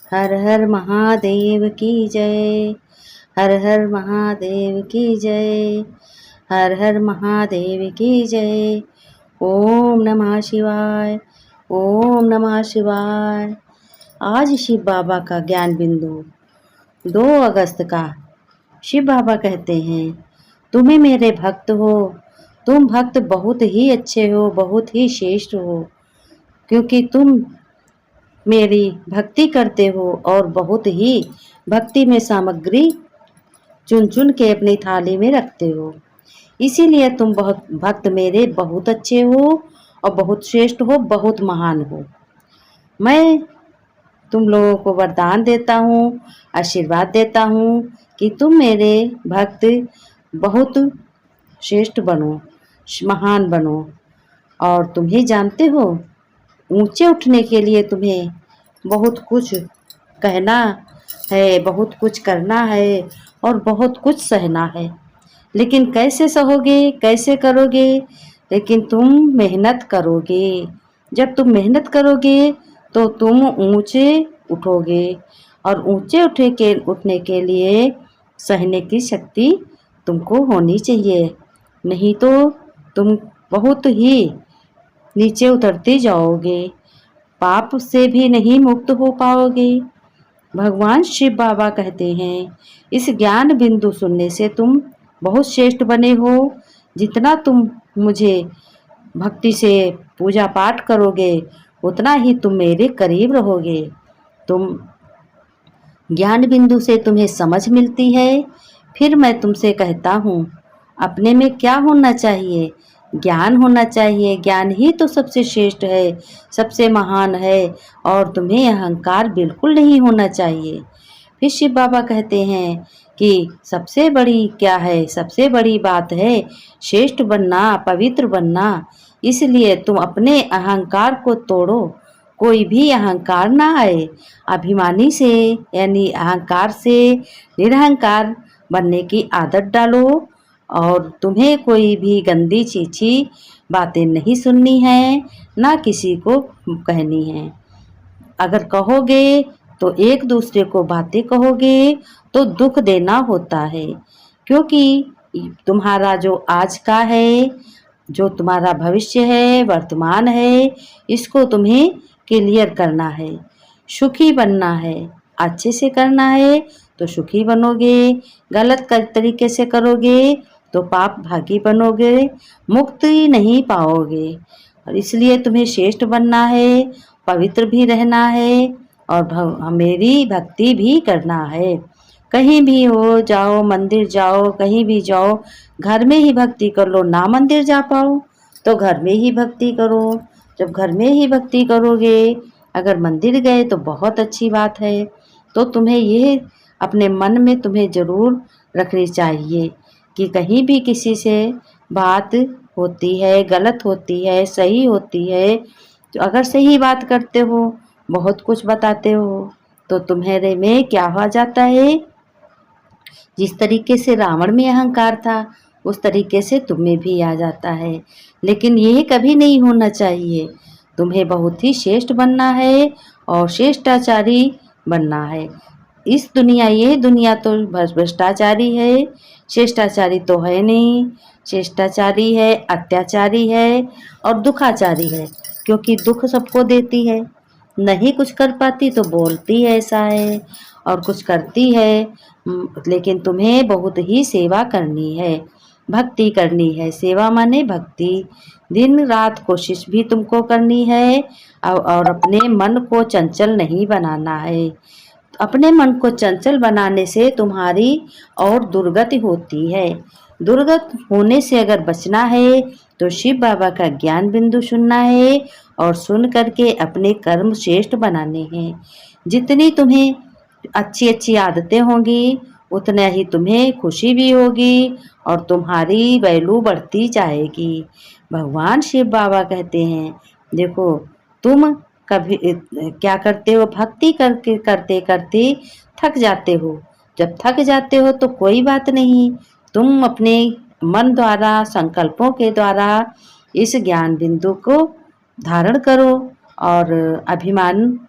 हर हर महादेव की जय। हर हर महादेव की जय। हर हर महादेव की जय। ओम नमः शिवाय। ओम नमः शिवाय। आज शिव बाबा का ज्ञान बिंदु 2 अगस्त का। शिव बाबा कहते हैं, तुम्हें मेरे भक्त हो, तुम भक्त बहुत ही अच्छे हो, बहुत ही श्रेष्ठ हो, क्योंकि तुम मेरी भक्ति करते हो और बहुत ही भक्ति में सामग्री चुन चुन के अपनी थाली में रखते हो। इसीलिए तुम बहुत भक्त मेरे बहुत अच्छे हो और बहुत श्रेष्ठ हो, बहुत महान हो। मैं तुम लोगों को वरदान देता हूँ, आशीर्वाद देता हूँ कि तुम मेरे भक्त बहुत श्रेष्ठ बनो, महान बनो। और तुम ही जानते हो, ऊंचे उठने के लिए तुम्हें बहुत कुछ कहना है, बहुत कुछ करना है और बहुत कुछ सहना है। लेकिन कैसे सहोगे, कैसे करोगे? लेकिन तुम मेहनत करोगे। जब तुम मेहनत करोगे तो तुम ऊंचे उठोगे, और ऊंचे उठने के लिए सहने की शक्ति तुमको होनी चाहिए, नहीं तो तुम बहुत ही नीचे उतरते जाओगे, पाप से भी नहीं मुक्त हो पाओगे। भगवान शिव बाबा कहते हैं, इस ज्ञान बिंदु सुनने से तुम बहुत श्रेष्ठ बने हो। जितना तुम मुझे भक्ति से पूजा पाठ करोगे, उतना ही तुम मेरे करीब रहोगे। तुम ज्ञान बिंदु से तुम्हें समझ मिलती है। फिर मैं तुमसे कहता हूँ, अपने में क्या होना चाहिए? ज्ञान होना चाहिए। ज्ञान ही तो सबसे श्रेष्ठ है, सबसे महान है, और तुम्हें अहंकार बिल्कुल नहीं होना चाहिए। फिर शिव बाबा कहते हैं कि सबसे बड़ी क्या है? सबसे बड़ी बात है श्रेष्ठ बनना, पवित्र बनना। इसलिए तुम अपने अहंकार को तोड़ो, कोई भी अहंकार ना आए। अभिमानी से यानी अहंकार से निरहंकार बनने की आदत डालो, और तुम्हें कोई भी गंदी चीची बातें नहीं सुननी है, ना किसी को कहनी है। अगर कहोगे तो एक दूसरे को बातें कहोगे तो दुख देना होता है, क्योंकि तुम्हारा जो आज का है, जो तुम्हारा भविष्य है, वर्तमान है, इसको तुम्हें क्लियर करना है, सुखी बनना है। अच्छे से करना है तो सुखी बनोगे, गलत तरीके से करोगे तो पाप भागी बनोगे, मुक्ति नहीं पाओगे। और इसलिए तुम्हें श्रेष्ठ बनना है, पवित्र भी रहना है, और मेरी भक्ति भी करना है। कहीं भी हो जाओ, मंदिर जाओ, कहीं भी जाओ, घर में ही भक्ति कर लो। ना मंदिर जा पाओ तो घर में ही भक्ति करो। जब घर में ही भक्ति करोगे, अगर मंदिर गए तो बहुत अच्छी बात है। तो तुम्हें ये अपने मन में तुम्हें ज़रूर रखनी चाहिए कि कहीं भी किसी से बात होती है, गलत होती है, सही होती है, तो अगर सही बात करते हो, बहुत कुछ बताते हो, तो तुम्हारे में क्या हो जाता है? जिस तरीके से रावण में अहंकार था, उस तरीके से तुम्हें भी आ जाता है। लेकिन यह कभी नहीं होना चाहिए। तुम्हें बहुत ही श्रेष्ठ बनना है और श्रेष्ठाचारी बनना है। इस दुनिया, ये दुनिया तो भ्रष्टाचारी है, श्रेष्ठाचारी तो है नहीं। श्रेष्ठाचारी है, अत्याचारी है और दुखाचारी है, क्योंकि दुख सबको देती है। नहीं कुछ कर पाती तो बोलती है ऐसा है, और कुछ करती है। लेकिन तुम्हें बहुत ही सेवा करनी है, भक्ति करनी है। सेवा माने भक्ति। दिन रात कोशिश भी तुमको करनी है, और अपने मन को चंचल नहीं बनाना है। अपने मन को चंचल बनाने से तुम्हारी और दुर्गति होती है। दुर्गत होने से अगर बचना है तो शिव बाबा का ज्ञान बिंदु सुनना है, और सुन करके अपने कर्म श्रेष्ठ बनाने हैं। जितनी तुम्हें अच्छी अच्छी आदतें होंगी, उतना ही तुम्हें खुशी भी होगी और तुम्हारी वैल्यू बढ़ती जाएगी। भगवान शिव बाबा कहते हैं, देखो तुम कभी क्या करते हो? भक्ति करके करते करते थक जाते हो। जब थक जाते हो तो कोई बात नहीं, तुम अपने मन द्वारा, संकल्पों के द्वारा इस ज्ञान बिंदु को धारण करो, और अभिमान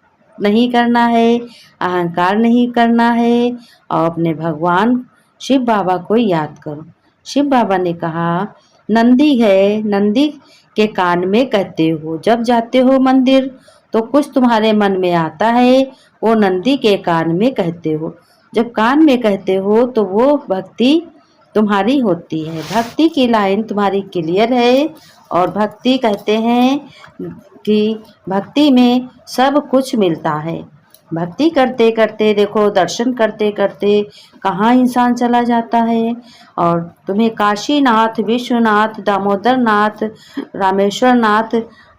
नहीं करना है, अहंकार नहीं करना है और अपने भगवान शिव बाबा को याद करो। शिव बाबा ने कहा नंदी है, नंदी के कान में कहते हो, जब जाते हो मंदिर तो कुछ तुम्हारे मन में आता है, वो नंदी के कान में कहते हो। जब कान में कहते हो तो वो भक्ति तुम्हारी होती है। भक्ति की लाइन तुम्हारी क्लियर है और भक्ति कहते हैं कि भक्ति में सब कुछ मिलता है। भक्ति करते करते देखो, दर्शन करते करते कहाँ इंसान चला जाता है। और तुम्हें काशीनाथ, विश्वनाथ, दामोदर नाथ, रामेश्वर नाथ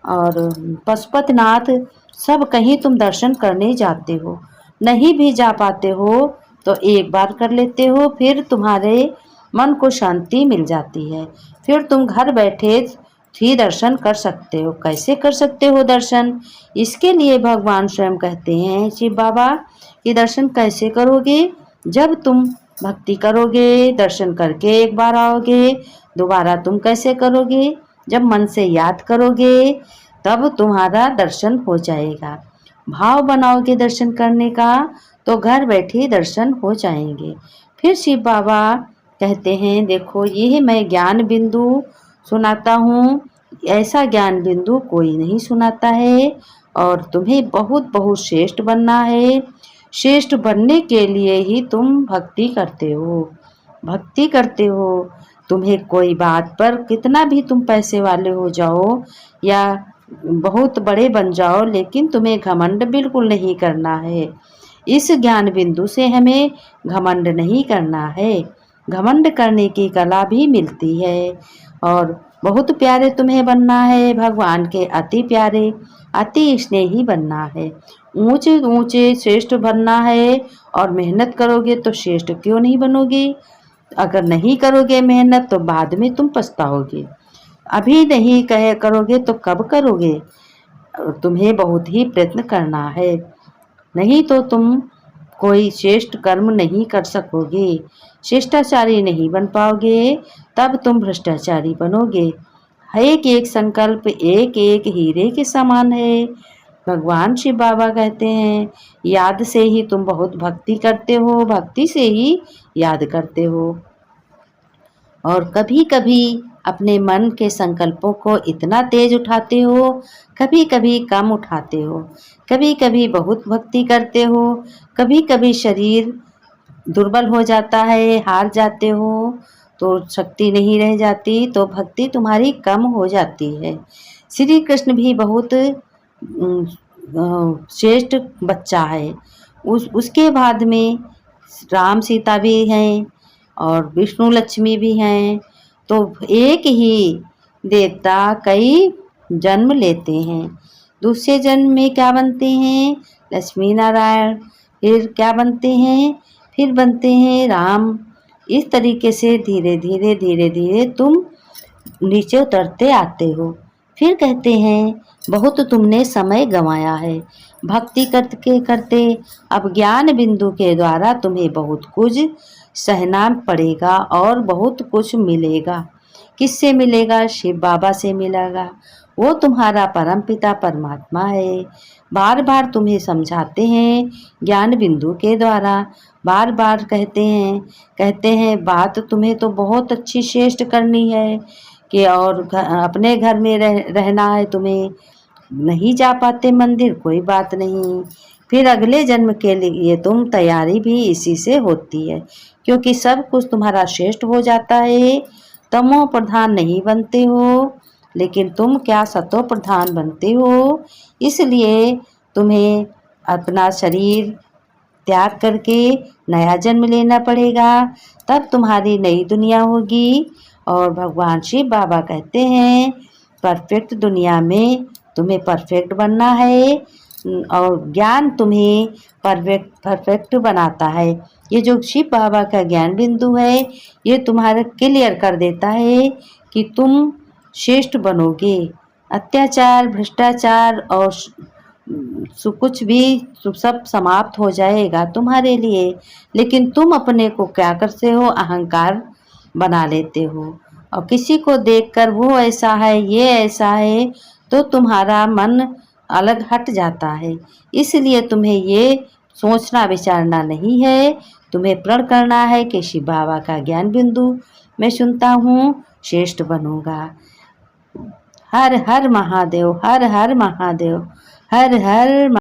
और पशुपतिनाथ सब कहीं तुम दर्शन करने जाते हो। नहीं भी जा पाते हो तो एक बार कर लेते हो, फिर तुम्हारे मन को शांति मिल जाती है। फिर तुम घर बैठे ही दर्शन कर सकते हो। कैसे कर सकते हो दर्शन? इसके लिए भगवान स्वयं कहते हैं शिव बाबा कि दर्शन कैसे करोगे? जब तुम भक्ति करोगे, दर्शन करके एक बार आओगे, दोबारा तुम कैसे करोगे? जब मन से याद करोगे तब तुम्हारा दर्शन हो जाएगा। भाव बनाओगे दर्शन करने का तो घर बैठे दर्शन हो जाएंगे। फिर शिव बाबा कहते हैं देखो, ये मैं ज्ञान बिंदु सुनाता हूँ, ऐसा ज्ञान बिंदु कोई नहीं सुनाता है और तुम्हें बहुत बहुत श्रेष्ठ बनना है। श्रेष्ठ बनने के लिए ही तुम भक्ति करते हो। भक्ति करते हो, तुम्हें कोई बात पर कितना भी तुम पैसे वाले हो जाओ या बहुत बड़े बन जाओ, लेकिन तुम्हें घमंड बिल्कुल नहीं करना है। इस ज्ञान बिंदु से हमें घमंड नहीं करना है। घमंड करने की कला भी मिलती है और बहुत प्यारे तुम्हें बनना है, भगवान के अति प्यारे, अति स्नेही बनना है। ऊंचे ऊंचे श्रेष्ठ बनना है और मेहनत करोगे तो श्रेष्ठ क्यों नहीं बनोगे? अगर नहीं करोगे मेहनत तो बाद में तुम पछताओगे। अभी नहीं कहे करोगे तो कब करोगे? तुम्हें बहुत ही प्रयत्न करना है, नहीं तो तुम कोई श्रेष्ठ कर्म नहीं कर सकोगे, शिष्टाचारी नहीं बन पाओगे, तब तुम भ्रष्टाचारी बनोगे। एक एक संकल्प एक एक हीरे के समान है। भगवान शिव बाबा कहते हैं याद से ही तुम बहुत भक्ति करते हो, भक्ति से ही याद करते हो। और कभी कभी अपने मन के संकल्पों को इतना तेज उठाते हो, कभी कभी कम उठाते हो, कभी कभी बहुत भक्ति करते हो, कभी कभी शरीर दुर्बल हो जाता है, हार जाते हो तो शक्ति नहीं रह जाती, तो भक्ति तुम्हारी कम हो जाती है। श्री कृष्ण भी बहुत श्रेष्ठ बच्चा है। उसके बाद में राम सीता भी हैं और विष्णु लक्ष्मी भी हैं। तो एक ही देवता कई जन्म लेते हैं। दूसरे जन्म में क्या बनते हैं? लक्ष्मी नारायण। फिर क्या बनते हैं? फिर बनते हैं राम। इस तरीके से धीरे धीरे धीरे धीरे तुम नीचे उतरते आते हो। फिर कहते हैं बहुत तुमने समय गंवाया है भक्ति करते करते, अब ज्ञान बिंदु के द्वारा तुम्हें बहुत कुछ सहना पड़ेगा और बहुत कुछ मिलेगा। किससे मिलेगा? शिव बाबा से मिलेगा। वो तुम्हारा परम पिता परमात्मा है। बार बार तुम्हें समझाते हैं ज्ञान बिंदु के द्वारा, बार बार कहते हैं बात तुम्हें तो बहुत अच्छी श्रेष्ठ करनी है कि और अपने घर में रहना है तुम्हें। नहीं जा पाते मंदिर, कोई बात नहीं, फिर अगले जन्म के लिए तुम तैयारी भी इसी से होती है, क्योंकि सब कुछ तुम्हारा श्रेष्ठ हो जाता है। तमो प्रधान नहीं बनते हो, लेकिन तुम क्या सतो प्रधान बनते हो। इसलिए तुम्हें अपना शरीर त्याग करके नया जन्म लेना पड़ेगा, तब तुम्हारी नई दुनिया होगी। और भगवान शिव बाबा कहते हैं परफेक्ट दुनिया में तुम्हें परफेक्ट बनना है और ज्ञान तुम्हें परफेक्ट बनाता है। ये जो शिव बाबा का ज्ञान बिंदु है ये तुम्हारा क्लियर कर देता है कि तुम श्रेष्ठ बनोगे। अत्याचार, भ्रष्टाचार और कुछ भी सब समाप्त हो जाएगा तुम्हारे लिए, लेकिन तुम अपने को क्या करते हो? अहंकार बना लेते हो और किसी को देखकर वो ऐसा है ये ऐसा है, तो तुम्हारा मन अलग हट जाता है। इसलिए तुम्हें ये सोचना विचारना नहीं है, तुम्हें प्रण करना है कि शिव बाबा का ज्ञान बिंदु मैं सुनता हूँ, श्रेष्ठ बनूंगा। हर हर महादेव, हर हर महादेव, हर हर